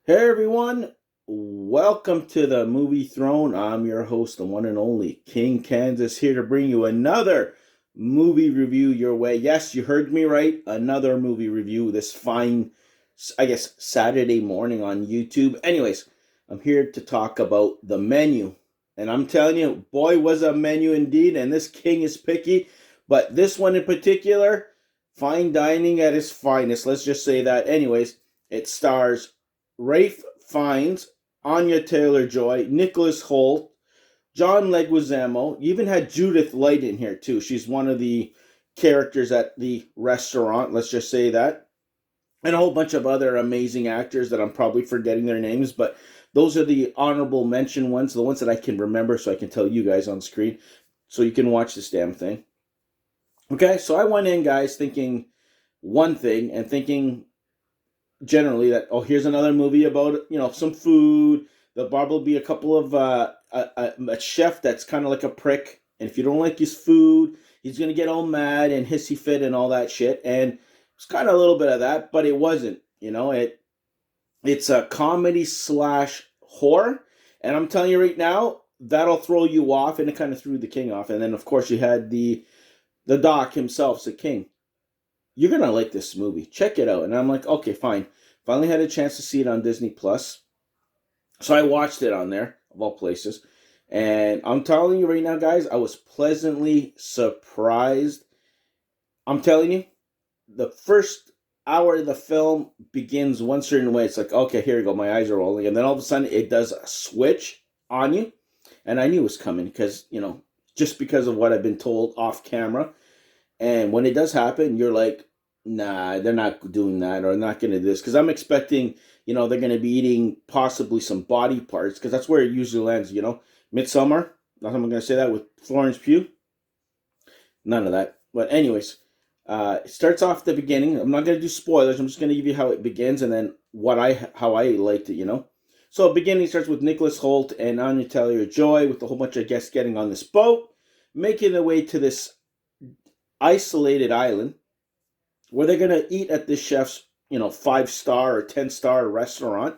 Hey everyone, welcome to the Movie Throne. I'm your host, the one and only King Kansas, here to bring you another movie review your way. Yes, you heard me right, another movie review this fine, Saturday morning on YouTube. Anyways, I'm here to talk about The Menu. And I'm telling you, boy, was a menu indeed, and this king is picky. But this one in particular, fine dining at its finest. Let's just say that. Anyways, it stars Rafe Fiennes, Anya Taylor-Joy, Nicholas Hoult, John Leguizamo. You even had Judith Light in here too. She's one of the characters at the restaurant. Let's just say that, and a whole bunch of other amazing actors that I'm probably forgetting their names, but those are the honorable mention ones, the ones that I can remember, so I can tell you guys on screen, so you can watch this damn thing. Okay, so I went in, guys, thinking one thing and thinking generally that, oh, here's another movie about some food. There'll probably be a couple of a chef that's kind of like a prick, and if you don't like his food, he's gonna get all mad and hissy fit and all that shit. And it's kind of a little bit of that, but it wasn't. It's a comedy slash horror, and I'm telling you right now, that'll throw you off, and it kind of threw the king off. And then of course you had the doc himself, the king. You're gonna like this movie. Check it out. And I'm like, okay, fine. Finally had a chance to see it on Disney Plus, so I watched it on there of all places. And I'm telling you right now, guys, I was pleasantly surprised. I'm telling you, the first hour of the film begins one certain way. It's like, okay, here we go. My eyes are rolling, and then all of a sudden it does a switch on you, and I knew it was coming because just because of what I've been told off camera. And when it does happen, you're like, nah, they're not doing that or not going to do this. Because I'm expecting, they're going to be eating possibly some body parts. Because that's where it usually lands, Midsummer. Not I'm going to say that with Florence Pugh. None of that. But anyways, it starts off the beginning. I'm not going to do spoilers. I'm just going to give you how it begins and then how I liked it. So beginning starts with Nicholas Hoult and Anya Taylor-Joy with a whole bunch of guests getting on this boat, making their way to this isolated island where they're going to eat at this chef's 5-star or 10-star restaurant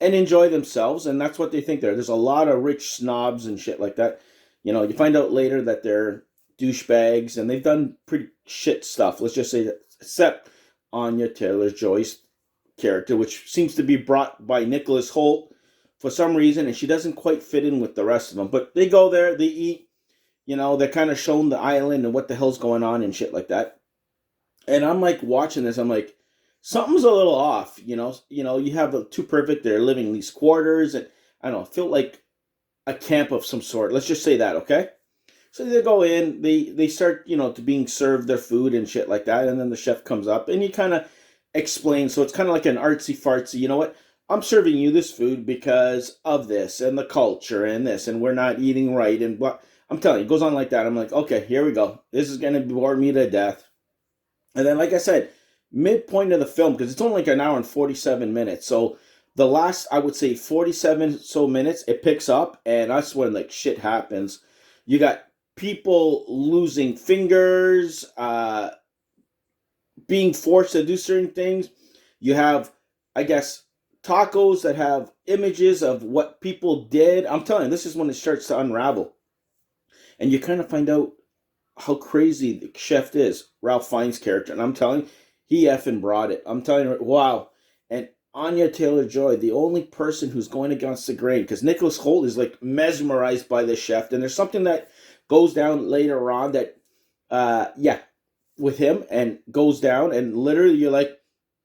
and enjoy themselves. And that's what they think there's a lot of rich snobs and shit like that. You find out later that they're douchebags and they've done pretty shit stuff, let's just say that, except Anya Taylor-Joy's character, which seems to be brought by Nicholas Hoult for some reason, and she doesn't quite fit in with the rest of them. But they go there, they eat. They're kind of shown the island and what the hell's going on and shit like that. And I'm like watching this, I'm like, something's a little off. You have the two perfect, they're living in these quarters, and I don't know, feel like a camp of some sort. Let's just say that, okay? So they go in, they start, to being served their food and shit like that, and then the chef comes up and he kind of explains. So it's kind of like an artsy fartsy, you know what? I'm serving you this food because of this and the culture and this, and we're not eating right and blah. I'm telling you, it goes on like that. I'm like, okay, here we go. This is going to bore me to death. And then, like I said, midpoint of the film, because it's only like an hour and 47 minutes. So the last, I would say, 47 so minutes, it picks up, and that's when, like, shit happens. You got people losing fingers, being forced to do certain things. You have, I guess, tacos that have images of what people did. I'm telling you, this is when it starts to unravel. And you kind of find out how crazy the chef is, Ralph Fiennes' character. And I'm telling you, he effing brought it. I'm telling you, wow. And Anya Taylor-Joy, the only person who's going against the grain, because Nicholas Hoult is like mesmerized by the chef. And there's something that goes down later on that, with him and goes down. And literally you're like,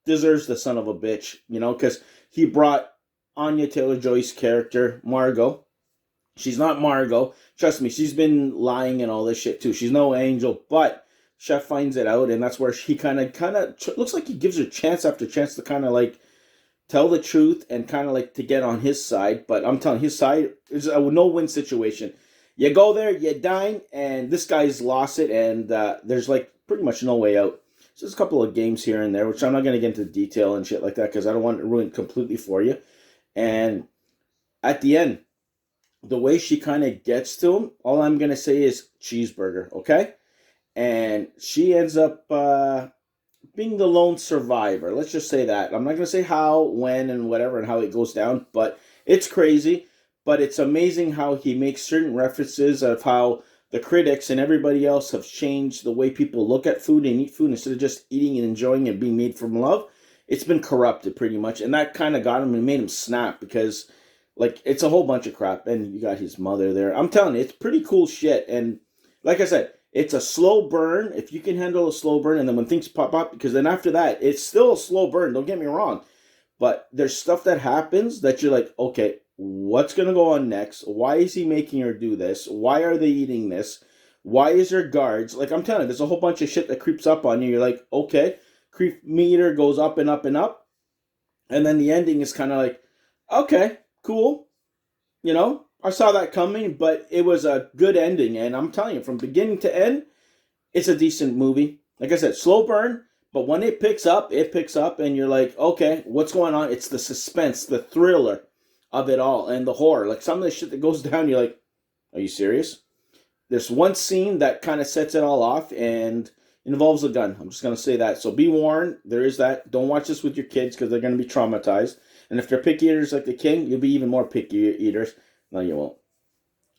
deserves the son of a bitch, because he brought Anya Taylor-Joy's character, Margot. She's not Margot. Trust me, she's been lying and all this shit too. She's no angel, but Chef finds it out, and that's where he kind of looks like he gives her chance after chance to kind of like tell the truth and kind of like to get on his side. But I'm telling you, his side is a no-win situation. You go there, you dine, and this guy's lost it, and there's like pretty much no way out. So there's a couple of games here and there, which I'm not going to get into detail and shit like that because I don't want to ruin it completely for you. And at the end, the way she kind of gets to him, all I'm going to say is cheeseburger, okay? And she ends up being the lone survivor. Let's just say that. I'm not going to say how, when, and whatever, and how it goes down, but it's crazy. But it's amazing how he makes certain references of how the critics and everybody else have changed the way people look at food and eat food instead of just eating and enjoying it being made from love. It's been corrupted pretty much, and that kind of got him and made him snap because, like, it's a whole bunch of crap. And you got his mother there. I'm telling you, it's pretty cool shit. And like I said, it's a slow burn. If you can handle a slow burn, and then when things pop up, because then after that, it's still a slow burn. Don't get me wrong, but there's stuff that happens that you're like, okay, what's going to go on next? Why is he making her do this? Why are they eating this? Why is there guards? Like, I'm telling you, there's a whole bunch of shit that creeps up on you. You're like, okay, creep meter goes up and up and up. And then the ending is kind of like, okay, cool. You know, I saw that coming, but it was a good ending. And I'm telling you, from beginning to end, it's a decent movie. Like I said, slow burn. But when it picks up, and you're like, okay, what's going on? It's the suspense, the thriller of it all, and the horror. Like, some of the shit that goes down, you're like, are you serious? There's one scene that kind of sets it all off, and it involves a gun. I'm just going to say that. So be warned, there is that. Don't watch this with your kids, because they're going to be traumatized. And if they're picky eaters like the king, you'll be even more picky eaters. No, you won't.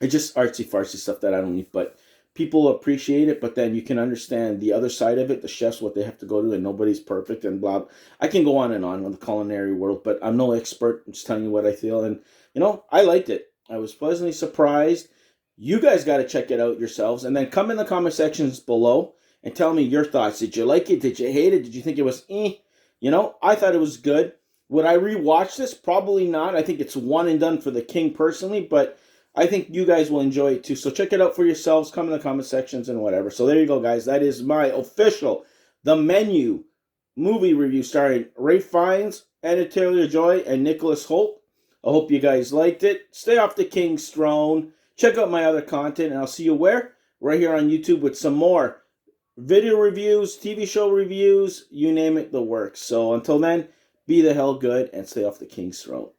It's just artsy-fartsy stuff that I don't need, but people appreciate it, but then you can understand the other side of it, the chefs, what they have to go to, and nobody's perfect, and blah. I can go on and on with the culinary world, but I'm no expert. I'm just telling you what I feel, and, you know, I liked it. I was pleasantly surprised. You guys got to check it out yourselves, and then come in the comment sections below and tell me your thoughts. Did you like it? Did you hate it? Did you think it was You know, I thought it was good. Would I rewatch this? Probably not. I think it's one and done for the king personally, but I think you guys will enjoy it too. So check it out for yourselves. Come in the comment sections and whatever. So there you go, guys. That is my official The Menu movie review starring Ralph Fiennes, Anya Taylor-Joy, and Nicholas Hoult. I hope you guys liked it. Stay off the king's throne. Check out my other content, and I'll see you where? Right here on YouTube with some more video reviews, TV show reviews, you name it, the works. So until then, be the hell good and stay off the king's throne.